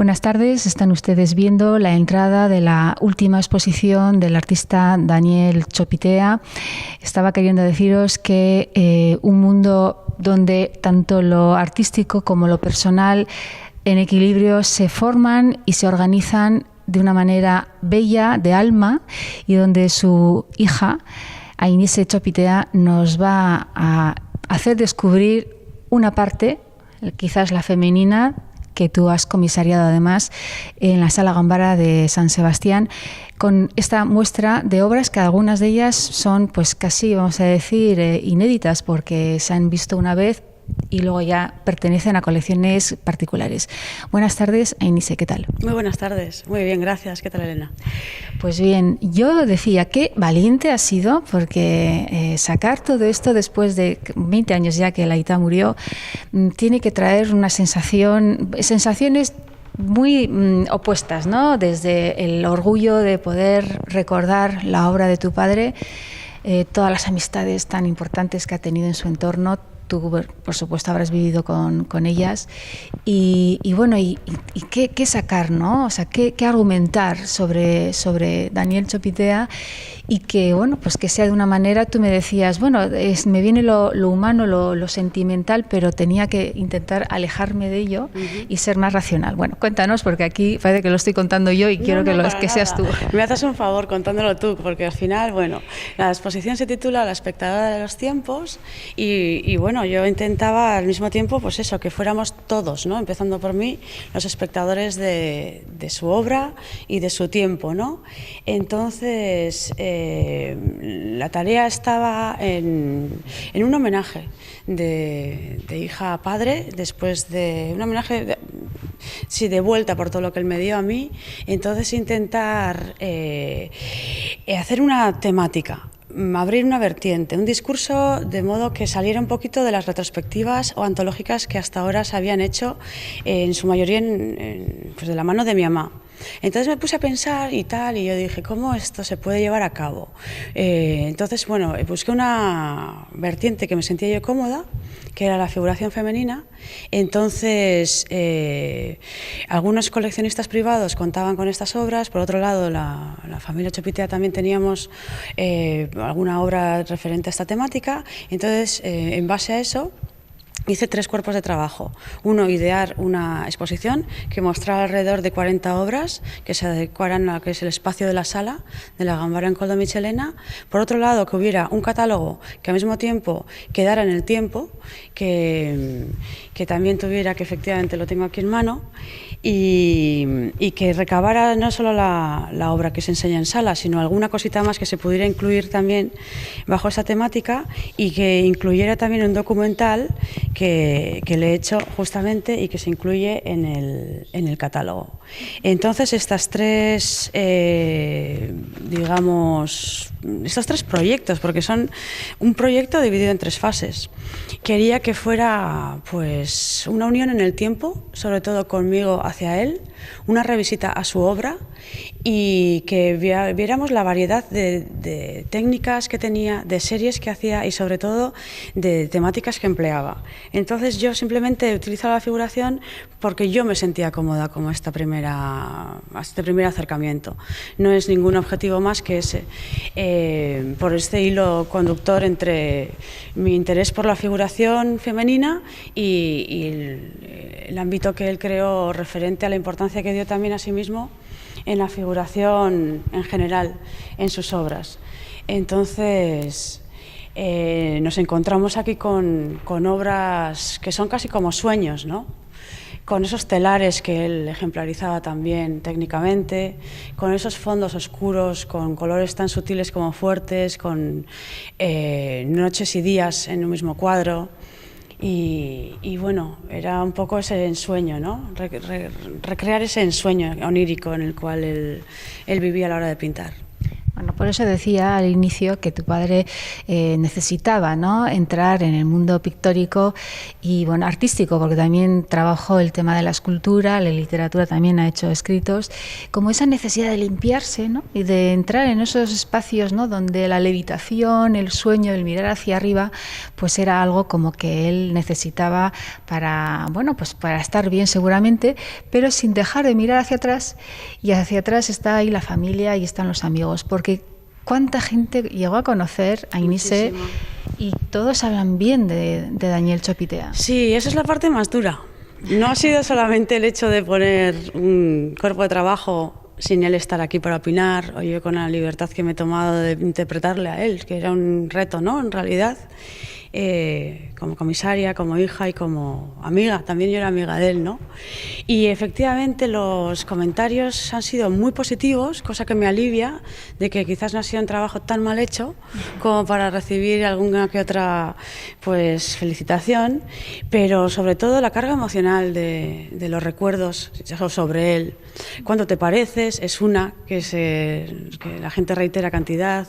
Buenas tardes, están ustedes viendo la entrada de la última exposición del artista Daniel Chopitea. Estaba queriendo deciros que un mundo donde tanto lo artístico como lo personal en equilibrio se forman y se organizan de una manera bella, de alma, y donde su hija, Ainise Chopitea, nos va a hacer descubrir una parte, quizás la femenina, que tú has comisariado además en la Sala Gambara de San Sebastián, con esta muestra de obras que algunas de ellas son pues casi, vamos a decir, inéditas, porque se han visto una vez y luego ya pertenecen a colecciones particulares. Buenas tardes, Ainise, ¿qué tal? Muy buenas tardes, muy bien, gracias. ¿Qué tal, Elena? Pues bien, yo decía, qué valiente has sido, porque sacar todo esto después de 20 años ya que Laita murió, tiene que traer una sensaciones muy opuestas, ¿no? Desde el orgullo de poder recordar la obra de tu padre, todas las amistades tan importantes que ha tenido en su entorno. Tú, por supuesto, habrás vivido con ellas y bueno, y qué sacar, ¿no? O sea, qué argumentar sobre Daniel Chopitea, y que, bueno, pues que sea de una manera. Tú me decías, bueno, me viene lo humano, lo sentimental, pero tenía que intentar alejarme de ello y ser más racional. Bueno, cuéntanos, porque aquí parece que lo estoy contando yo y quiero que seas tú. Me haces un favor contándolo tú, porque al final, bueno, la exposición se titula La espectadora de los tiempos y bueno, yo intentaba al mismo tiempo, pues eso, que fuéramos todos, ¿no? Empezando por mí, los espectadores de su obra y de su tiempo, ¿no? Entonces, la tarea estaba en un homenaje de hija a padre, después de un homenaje de vuelta por todo lo que él me dio a mí. Entonces intentar hacer una temática, abrir una vertiente, un discurso, de modo que saliera un poquito de las retrospectivas o antológicas que hasta ahora se habían hecho, en su mayoría pues de la mano de mi mamá. Entonces me puse a pensar y tal, y yo dije, ¿cómo esto se puede llevar a cabo? Entonces, bueno, busqué una vertiente que me sentía yo cómoda, que era la figuración femenina. Entonces, algunos coleccionistas privados contaban con estas obras. Por otro lado, la familia Chopitea también teníamos alguna obra referente a esta temática. Entonces, en base a eso, hice 3 cuerpos de trabajo. Uno, idear una exposición que mostrara alrededor de 40 obras que se adecuaran a lo que es el espacio de la sala de la Gambara en Koldo Michelena. Por otro lado, que hubiera un catálogo que al mismo tiempo quedara en el tiempo, que también tuviera, que efectivamente lo tengo aquí en mano, y que recabara no solo la obra que se enseña en sala, sino alguna cosita más que se pudiera incluir también bajo esa temática, y que incluyera también un documental que le he hecho justamente y que se incluye en el catálogo. Entonces, estos 3 proyectos, porque son un proyecto dividido en 3 fases. Quería que fuera pues una unión en el tiempo, sobre todo conmigo hacia él, una revisita a su obra, y que viéramos la variedad de técnicas que tenía, de series que hacía y sobre todo de temáticas que empleaba. Entonces yo simplemente utilizaba la figuración porque yo me sentía cómoda como este primer acercamiento. No es ningún objetivo más que ese. Por este hilo conductor entre mi interés por la figuración femenina y el ámbito que él creó referente a la importancia que dio también a sí mismo en la figuración en general, en sus obras. Entonces, nos encontramos aquí con obras que son casi como sueños, ¿no? Con esos telares que él ejemplarizaba también técnicamente, con esos fondos oscuros, con colores tan sutiles como fuertes, con noches y días en un mismo cuadro. Y bueno, era un poco ese ensueño, ¿no? Recrear ese ensueño onírico en el cual él vivía a la hora de pintar. Bueno, Por eso decía al inicio que tu padre necesitaba, ¿no?, entrar en el mundo pictórico y bueno, artístico, porque también trabajó el tema de la escultura, la literatura, también ha hecho escritos, como esa necesidad de limpiarse, ¿no?, y de entrar en esos espacios, ¿no?, donde la levitación, el sueño, el mirar hacia arriba, pues era algo como que él necesitaba para, bueno, pues para estar bien seguramente, pero sin dejar de mirar hacia atrás, y hacia atrás está ahí la familia y están los amigos, porque cuánta gente llegó a conocer a Inise. Muchísimo. Y todos hablan bien de Daniel Chopitea. Sí, esa es la parte más dura. No ha sido solamente el hecho de poner un cuerpo de trabajo sin él estar aquí para opinar, o yo con la libertad que me he tomado de interpretarle a él, que era un reto, ¿no?, en realidad. Como comisaria, como hija y como amiga, también yo era amiga de él, ¿no? Y efectivamente los comentarios han sido muy positivos, cosa que me alivia de que quizás no ha sido un trabajo tan mal hecho como para recibir alguna que otra, pues, felicitación, pero sobre todo la carga emocional de los recuerdos sobre él. Cuando te pareces es una que la gente reitera cantidad,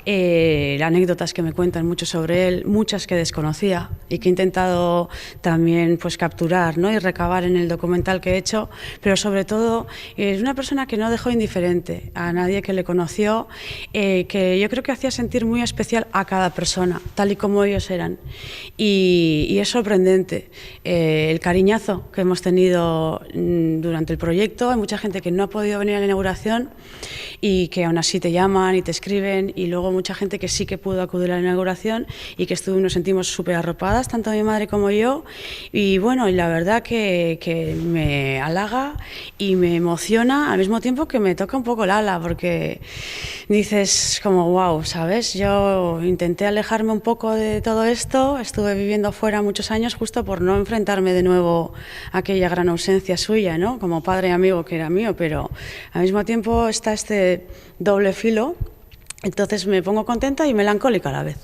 anécdotas que me cuentan mucho sobre él, muchas que desconocía y que he intentado también, pues, capturar, ¿no?, y recabar en el documental que he hecho, pero sobre todo es una persona que no dejó indiferente a nadie que le conoció, que yo creo que hacía sentir muy especial a cada persona, tal y como ellos eran, y es sorprendente el cariñazo que hemos tenido durante el proyecto. Hay mucha gente que no ha podido venir a la inauguración y que aún así te llaman y te escriben, y luego mucha gente que sí que pudo acudir a la inauguración y que nos sentimos súper arropadas, tanto mi madre como yo, y bueno, y la verdad que me halaga y me emociona al mismo tiempo que me toca un poco el ala, porque dices como wow, ¿sabes? Yo intenté alejarme un poco de todo esto, estuve viviendo fuera muchos años justo por no enfrentarme de nuevo a aquella gran ausencia suya, ¿no?, como padre y amigo que era mío, pero al mismo tiempo está este doble filo, entonces me pongo contenta y melancólica a la vez.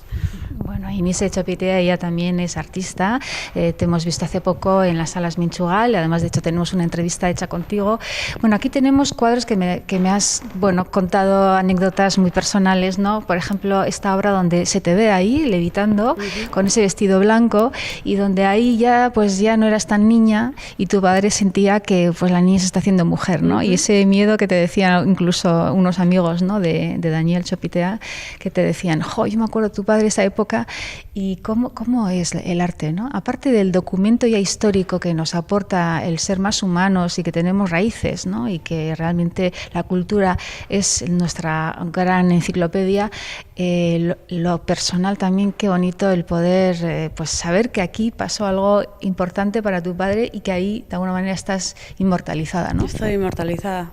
Bueno, Inise Chopitea, ella también es artista, te hemos visto hace poco en las salas Minchugal, además de hecho tenemos una entrevista hecha contigo. Bueno, aquí tenemos cuadros que me has, bueno, contado anécdotas muy personales, ¿no? Por ejemplo, esta obra donde se te ve ahí levitando con ese vestido blanco, y donde ahí ya, pues ya no eras tan niña y tu padre sentía que, pues, la niña se está haciendo mujer, ¿no? Y ese miedo que te decían incluso unos amigos, ¿no?, de Daniel Chopitea, que te decían, jo, yo me acuerdo de tu padre esa época. Y cómo es el arte, ¿no? Aparte del documento ya histórico que nos aporta el ser más humanos y que tenemos raíces, ¿no?, y que realmente la cultura es nuestra gran enciclopedia, lo personal también, qué bonito el poder, pues, saber que aquí pasó algo importante para tu padre y que ahí de alguna manera estás inmortalizada, ¿no? Estoy inmortalizada.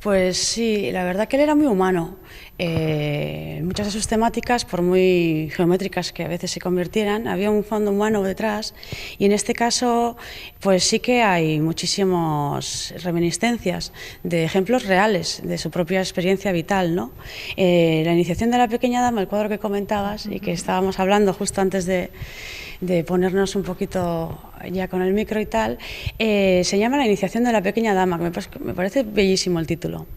Pues sí, la verdad que él era muy humano. Muchas de sus temáticas, por muy geométricas que a veces se convirtieran, había un fondo humano detrás, y en este caso pues sí que hay muchísimas reminiscencias de ejemplos reales de su propia experiencia vital, ¿no? La iniciación de la pequeña dama, el cuadro que comentabas y que estábamos hablando justo antes de ponernos un poquito ya con el micro y tal, se llama La iniciación de la pequeña dama, que me parece bellísimo el título.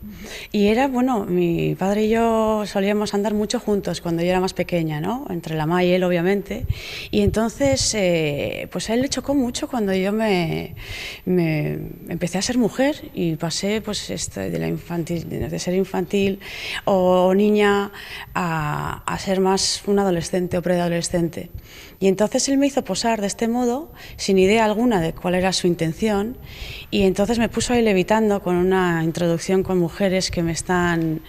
Y era, bueno, mi padre y yo solíamos andar mucho juntos cuando yo era más pequeña, ¿no?, entre la ma y él, obviamente, y entonces pues a él le chocó mucho cuando yo me empecé a ser mujer y pasé, pues, de ser infantil o niña a ser más un adolescente o preadolescente. Y entonces él me hizo posar de este modo, sin idea alguna de cuál era su intención, y entonces me puso ahí levitando con una introducción con mujeres que me están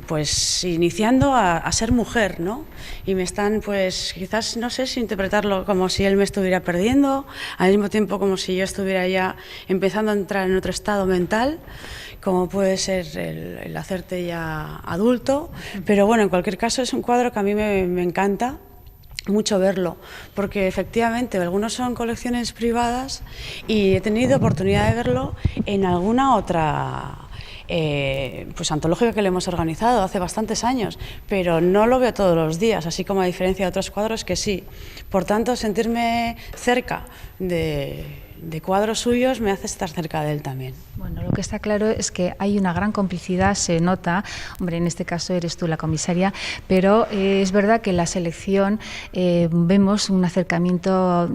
pues iniciando a ser mujer, ¿no? Y me están, pues, quizás, no sé si interpretarlo como si él me estuviera perdiendo, al mismo tiempo como si yo estuviera ya empezando a entrar en otro estado mental, como puede ser el hacerte ya adulto. Pero bueno, en cualquier caso es un cuadro que a mí me encanta mucho verlo, porque efectivamente algunos son colecciones privadas y he tenido oportunidad de verlo en alguna otra pues antológica que le hemos organizado hace bastantes años, pero no lo veo todos los días, así como a diferencia de otros cuadros que sí. Por tanto, sentirme cerca de de cuadros suyos me hace estar cerca de él también. Bueno, lo que está claro es que hay una gran complicidad, se nota, hombre, en este caso eres tú la comisaria, pero es verdad que en la selección vemos un acercamiento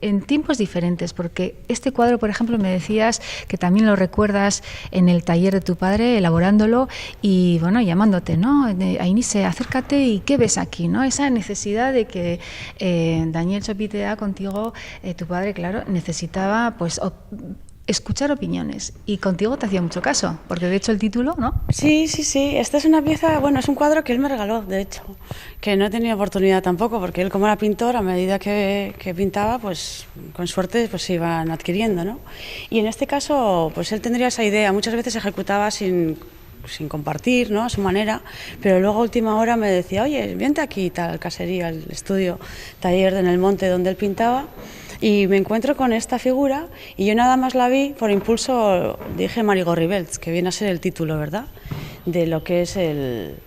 en tiempos diferentes, porque este cuadro, por ejemplo, me decías que también lo recuerdas en el taller de tu padre, elaborándolo y, bueno, llamándote, ¿no? Ainise, acércate y ¿qué ves aquí? ¿No? Esa necesidad de que Daniel Chopitea contigo, tu padre, claro, necesitaba, pues, escuchar opiniones, y contigo te hacía mucho caso, porque de hecho el título, ¿no? Sí. Esta es una pieza, bueno, es un cuadro que él me regaló, de hecho, que no he tenido oportunidad tampoco, porque él, como era pintor, a medida que pintaba, pues con suerte pues se iban adquiriendo, ¿no? Y en este caso, pues él tendría esa idea, muchas veces ejecutaba sin compartir, ¿no?, a su manera, pero luego a última hora me decía, oye, vente aquí, tal casería, el estudio, taller en el monte donde él pintaba, y me encuentro con esta figura y yo nada más la vi, por impulso dije Marigot Ribelts, que viene a ser el título, ¿verdad?, de lo que es el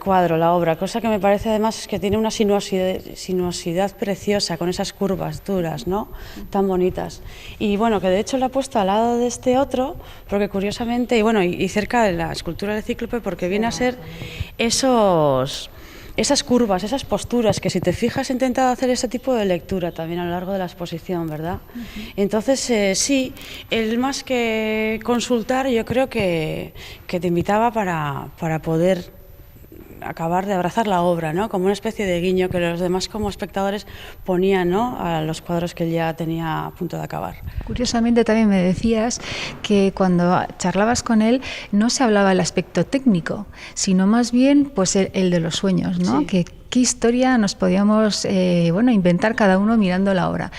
cuadro, la obra, cosa que me parece además es que tiene una sinuosidad preciosa, con esas curvas duras, ¿no?, tan bonitas. Y bueno, que de hecho la he puesto al lado de este otro, porque curiosamente, y cerca de la escultura del Cíclope, porque viene a ser esas curvas, esas posturas, que si te fijas he intentado hacer ese tipo de lectura también a lo largo de la exposición, ¿verdad? Entonces, sí, el más que consultar, yo creo que te invitaba para poder acabar de abrazar la obra, ¿no?, como una especie de guiño que los demás como espectadores ponían, ¿no?, a los cuadros que él ya tenía a punto de acabar. Curiosamente también me decías que cuando charlabas con él no se hablaba del aspecto técnico, sino más bien pues el de los sueños, ¿no? Sí. ¿Qué historia nos podíamos inventar cada uno mirando la obra?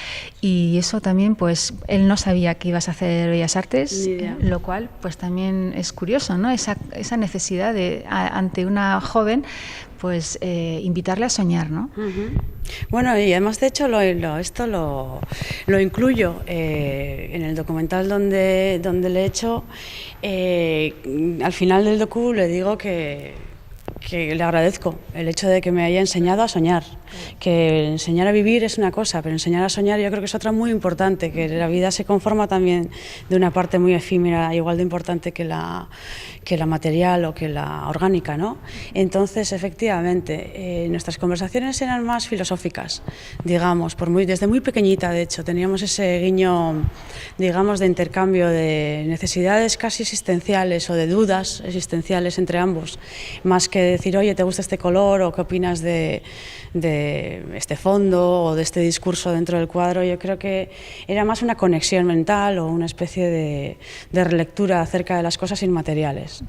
Y eso también, pues él no sabía que ibas a hacer Bellas Artes, lo cual pues también es curioso, ¿no? Esa necesidad de ante una joven, pues invitarle a soñar, ¿no? Bueno, y además de hecho esto lo incluyo en el documental donde le he hecho. Al final del docu le digo que le agradezco el hecho de que me haya enseñado a soñar, que enseñar a vivir es una cosa, pero enseñar a soñar yo creo que es otra muy importante, que la vida se conforma también de una parte muy efímera, igual de importante que la material o que la orgánica, ¿no? Entonces, efectivamente, nuestras conversaciones eran más filosóficas, digamos, desde muy pequeñita, de hecho, teníamos ese guiño, digamos, de intercambio de necesidades casi existenciales o de dudas existenciales entre ambos, más que decir, oye, ¿te gusta este color? O ¿qué opinas de este fondo o de este discurso dentro del cuadro? Yo creo que era más una conexión mental o una especie de relectura acerca de las cosas inmateriales.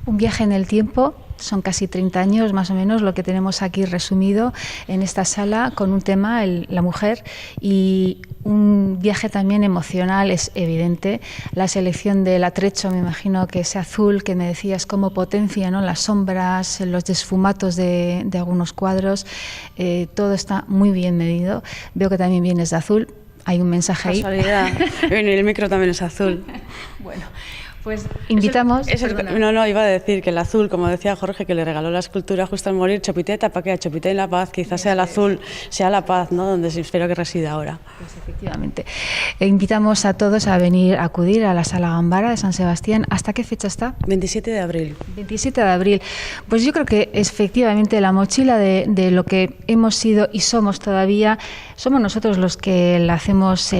Un viaje en el tiempo, son casi 30 años más o menos lo que tenemos aquí resumido en esta sala, con un tema, la mujer, y un viaje también emocional, es evidente. La selección del atrecho, me imagino que ese azul que me decías como potencia, ¿no?, las sombras, los desfumatos de algunos cuadros, todo está muy bien medido. Veo que también vienes de azul, hay un mensaje ahí. Casualidad, el micro también es azul. Bueno, pues invitamos... No, iba a decir que el azul, como decía Jorge, que le regaló la escultura justo al morir, Chopiteta, ¿para qué? Chopité en la paz, quizás sea el azul, sea la paz, ¿no?, donde espero que resida ahora. Pues efectivamente. Invitamos a todos a venir, a acudir a la Sala Gambara de San Sebastián. ¿Hasta qué fecha está? 27 de abril. 27 de abril. Pues yo creo que efectivamente la mochila de lo que hemos sido y somos todavía, somos nosotros los que la hacemos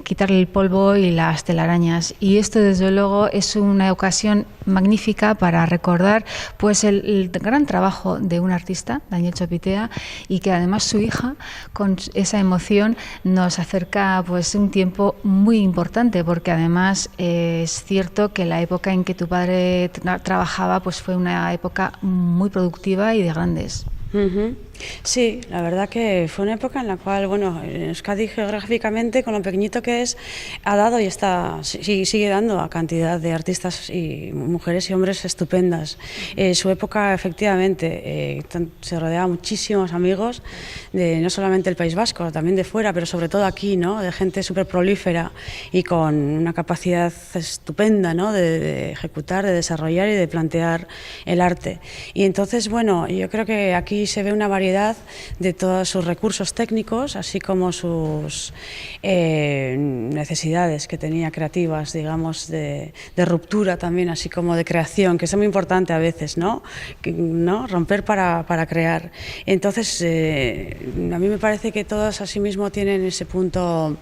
quitarle el polvo y las telarañas. Y esto, desde luego, es una ocasión magnífica para recordar pues el gran trabajo de un artista, Daniel Chopitea, y que además su hija, con esa emoción, nos acerca pues un tiempo muy importante, porque además es cierto que la época en que tu padre trabajaba pues fue una época muy productiva y de grandes. Sí, la verdad que fue una época en la cual, bueno, Euskadi geográficamente, con lo pequeñito que es, ha dado y sigue dando a cantidad de artistas y mujeres y hombres estupendas. Su época, efectivamente, se rodeaba muchísimos amigos, no solamente del País Vasco, también de fuera, pero sobre todo aquí, ¿no?, de gente súper prolífera y con una capacidad estupenda, ¿no?, de ejecutar, de desarrollar y de plantear el arte. Y entonces, bueno, yo creo que aquí aquí se ve una variedad de todos sus recursos técnicos, así como sus necesidades que tenía creativas, digamos, de ruptura también, así como de creación, que es muy importante a veces, ¿no? Romper para crear. Entonces, a mí me parece que todos asimismo tienen ese punto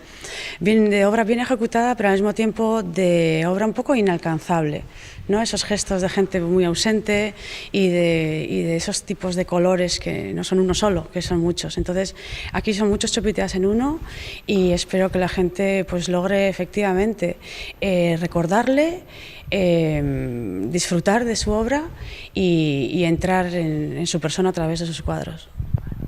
bien de obra bien ejecutada, pero al mismo tiempo de obra un poco inalcanzable, ¿no? Esos gestos de gente muy ausente y de esos tipos de colores que no son uno solo, que son muchos. Entonces, aquí son muchos Chopiteas en uno y espero que la gente pues logre efectivamente recordarle, disfrutar de su obra y entrar en su persona a través de sus cuadros.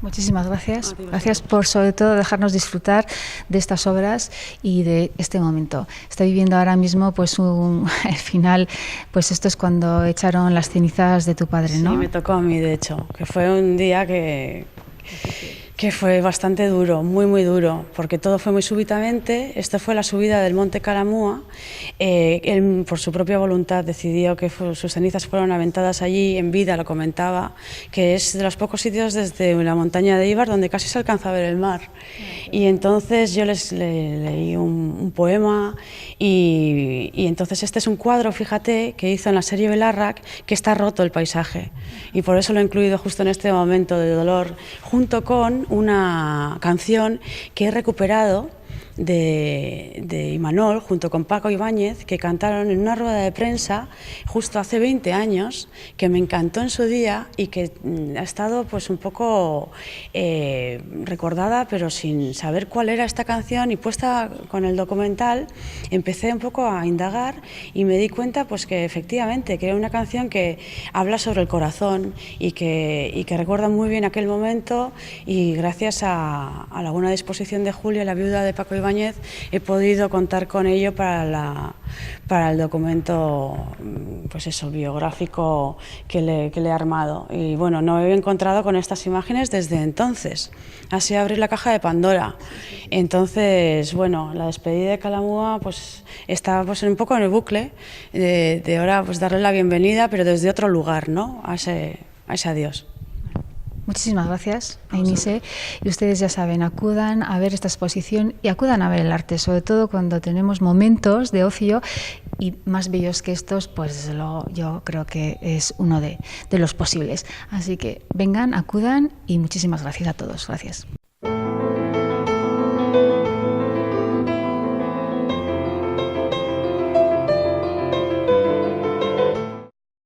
Muchísimas gracias. Gracias por, sobre todo, dejarnos disfrutar de estas obras y de este momento. Estoy viviendo ahora mismo pues el final, pues esto es cuando echaron las cenizas de tu padre, ¿no? Sí, me tocó a mí, de hecho, que fue un día que fue bastante duro, muy duro, porque todo fue muy súbitamente. Esto fue la subida del Monte Calamúa. Él, por su propia voluntad, decidió que sus cenizas fueron aventadas allí, en vida lo comentaba, que es de los pocos sitios desde la montaña de Ibar donde casi se alcanza a ver el mar. Y entonces yo leí un poema y entonces este es un cuadro, fíjate, que hizo en la serie Belarrak, que está roto el paisaje. Y por eso lo he incluido justo en este momento de dolor, junto con una canción que he recuperado de Imanol junto con Paco Ibáñez, que cantaron en una rueda de prensa justo hace 20 años, que me encantó en su día y que ha estado pues un poco recordada, pero sin saber cuál era esta canción, y puesta con el documental empecé un poco a indagar y me di cuenta pues que efectivamente que era una canción que habla sobre el corazón y que recuerda muy bien aquel momento, y gracias a la buena disposición de Julia, la viuda de Paco Ibáñez, he podido contar con ello para el documento pues eso, biográfico que le he armado. Y bueno, no me he encontrado con estas imágenes desde entonces. Así abrir la caja de Pandora. Entonces, bueno, la despedida de Calamúa pues está pues un poco en el bucle de ahora pues darle la bienvenida, pero desde otro lugar, ¿no? A ese adiós. Muchísimas gracias, Ainise. Y ustedes ya saben, acudan a ver esta exposición y acudan a ver el arte, sobre todo cuando tenemos momentos de ocio, y más bellos que estos, pues yo creo que es uno de los posibles. Así que vengan, acudan y muchísimas gracias a todos. Gracias.